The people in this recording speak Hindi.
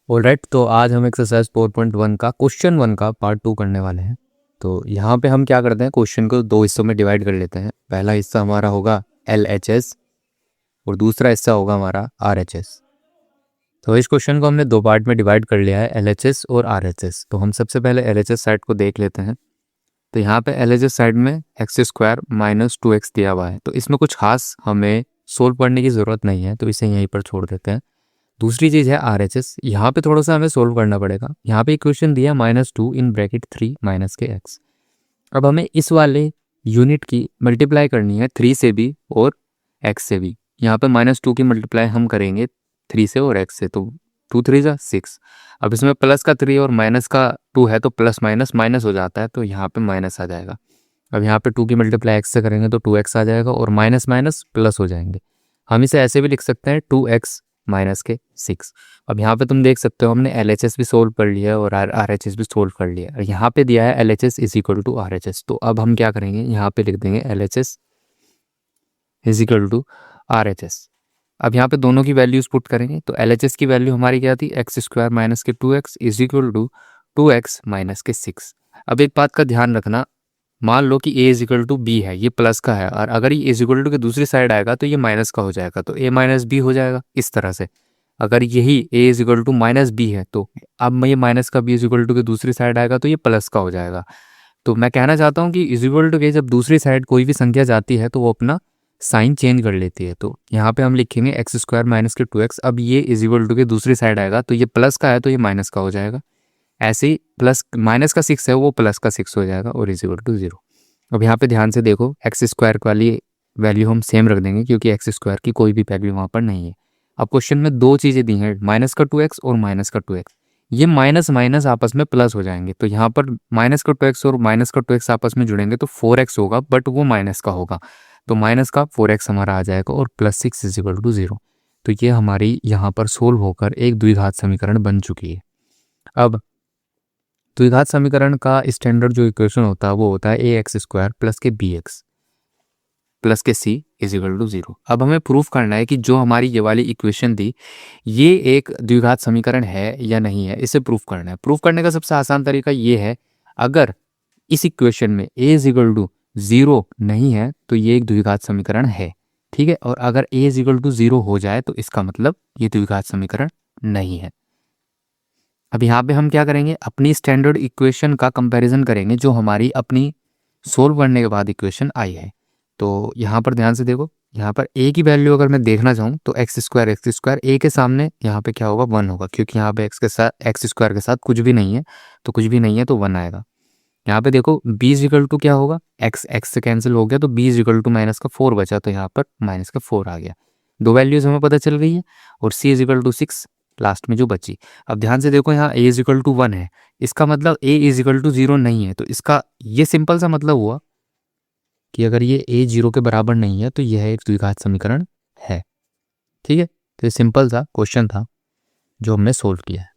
ऑलराइट, तो आज हम एक्सरसाइज 4.1 का क्वेश्चन 1 का पार्ट 2 करने वाले हैं। तो यहाँ पे हम क्या करते हैं, क्वेश्चन को दो हिस्सों में डिवाइड कर लेते हैं। पहला हिस्सा हमारा होगा LHS और दूसरा हिस्सा होगा हमारा RHS। तो इस क्वेश्चन को हमने दो पार्ट में डिवाइड कर लिया है, LHS और RHS। तो हम सबसे पहले LHS साइड को देख लेते हैं। तो यहाँ पे LHS साइड में x² - 2x दिया हुआ है, तो इसमें कुछ खास हमें सोल्व करने की ज़रूरत नहीं है, तो इसे यहीं पर छोड़ देते हैं। दूसरी चीज़ है RHS, यहाँ पे थोड़ा सा हमें सोल्व करना पड़ेगा। यहाँ पे इक्वेशन दिया -2 इन ब्रैकेट 3 माइनस के x। अब हमें इस वाले यूनिट की मल्टीप्लाई करनी है 3 से भी और x से भी। यहाँ पे -2 की मल्टीप्लाई हम करेंगे 3 से और x से, तो 2 3 जा 6। अब इसमें प्लस का 3 और माइनस का 2 है, तो प्लस माइनस माइनस हो जाता है, तो यहाँ पे माइनस आ जाएगा। अब यहाँ पे 2 की मल्टीप्लाई x से करेंगे तो 2x आ जाएगा और माइनस माइनस प्लस हो जाएंगे। हम इसे ऐसे भी लिख सकते हैं 2x माइनस के 6। अब यहाँ पे तुम देख सकते हो हमने LHS भी सोल्व कर लिया है और RHS भी सोल्व कर लिया है। यहाँ पे दिया है LHS is equal to RHS, तो अब हम क्या करेंगे, यहाँ पे लिख देंगे LHS is equal to RHS। अब यहाँ पे दोनों की वैल्यूज पुट करेंगे, तो LHS की वैल्यू हमारी क्या थी, x² माइनस के 2x is equal to 2x minus के 6। अब एक बात का ध्यान रखना, मान लो कि a is equal to b है, ये प्लस का है, और अगर ये इज इक्वल टू के दूसरी साइड आएगा तो ये माइनस का हो जाएगा, तो a माइनस बी हो जाएगा इस तरह से। अगर यही a is equal to minus b है, तो अब ये माइनस का b इज इक्वल टू के दूसरी साइड आएगा तो ये प्लस का हो जाएगा। तो मैं कहना चाहता हूँ कि इज इक्वल टू के जब दूसरी साइड कोई भी संख्या जाती है तो वो अपना साइन चेंज कर लेती है। तो यहाँ पे हम लिखेंगे x² माइनस के 2x। अब ये इज इक्वल टू के दूसरी साइड आएगा तो ये प्लस का है तो ये माइनस का हो जाएगा। ऐसे ही प्लस माइनस का 6 है वो प्लस का 6 हो जाएगा और इज इक्वल टू 0। अब यहाँ पे ध्यान से देखो, x² वाली वैल्यू हम सेम रख देंगे क्योंकि x² की कोई भी वैल्यू वहाँ पर नहीं है। अब क्वेश्चन में दो चीज़ें दी हैं, माइनस का 2x और माइनस का 2x। ये माइनस माइनस आपस में प्लस हो जाएंगे, तो यहाँ पर माइनस का 2x और माइनस का 2x आपस में जुड़ेंगे तो 4x होगा, बट वो माइनस का होगा, तो माइनस का 4x हमारा आ जाएगा और +6 इज इक्वल टू 0। तो ये हमारी यहाँ पर सोल्व होकर एक द्विघात समीकरण बन चुकी है। अब द्विघात समीकरण का स्टैंडर्ड जो इक्वेशन होता है वो होता है ax² प्लस के bx प्लस के c इज इक्वल टू 0। अब हमें प्रूफ करना है कि जो हमारी ये वाली इक्वेशन थी ये एक द्विघात समीकरण है या नहीं है, इसे प्रूफ करना है। प्रूफ करने का सबसे आसान तरीका ये है, अगर इस इक्वेशन में a इज इक्वल टू 0 नहीं है तो ये एक द्विघात समीकरण है, ठीक है। और अगर a इज इक्वल टू 0 हो जाए तो इसका मतलब ये द्विघात समीकरण नहीं है। अब यहाँ पे हम क्या करेंगे, अपनी स्टैंडर्ड इक्वेशन का कंपैरिजन करेंगे जो हमारी अपनी सोल्व करने के बाद इक्वेशन आई है। तो यहाँ पर ध्यान से देखो, यहाँ पर a की वैल्यू अगर मैं देखना चाहूँ तो x² a के सामने यहाँ पे क्या होगा, 1 होगा, क्योंकि यहाँ पे x² के साथ कुछ भी नहीं है, तो कुछ भी नहीं है तो 1 आएगा। यहाँ पे देखो b इज इक्वल टू क्या होगा, x से कैंसिल हो गया तो b is equal to minus का 4 बचा, तो यहाँ पर माइनस का 4 आ गया। दो वैल्यूज हमें पता चल गई है और c is equal to 6 last में जो बची। अब ध्यान से देखो, यहाँ a इज इक्वल टू 1 है, इसका मतलब a इज इक्वल टू 0 नहीं है, तो इसका ये सिंपल सा मतलब हुआ कि अगर ये a 0 के बराबर नहीं है तो यह एक द्विघात समीकरण है, ठीक है। तो ये सिंपल सा क्वेश्चन था जो हमने सोल्व किया है।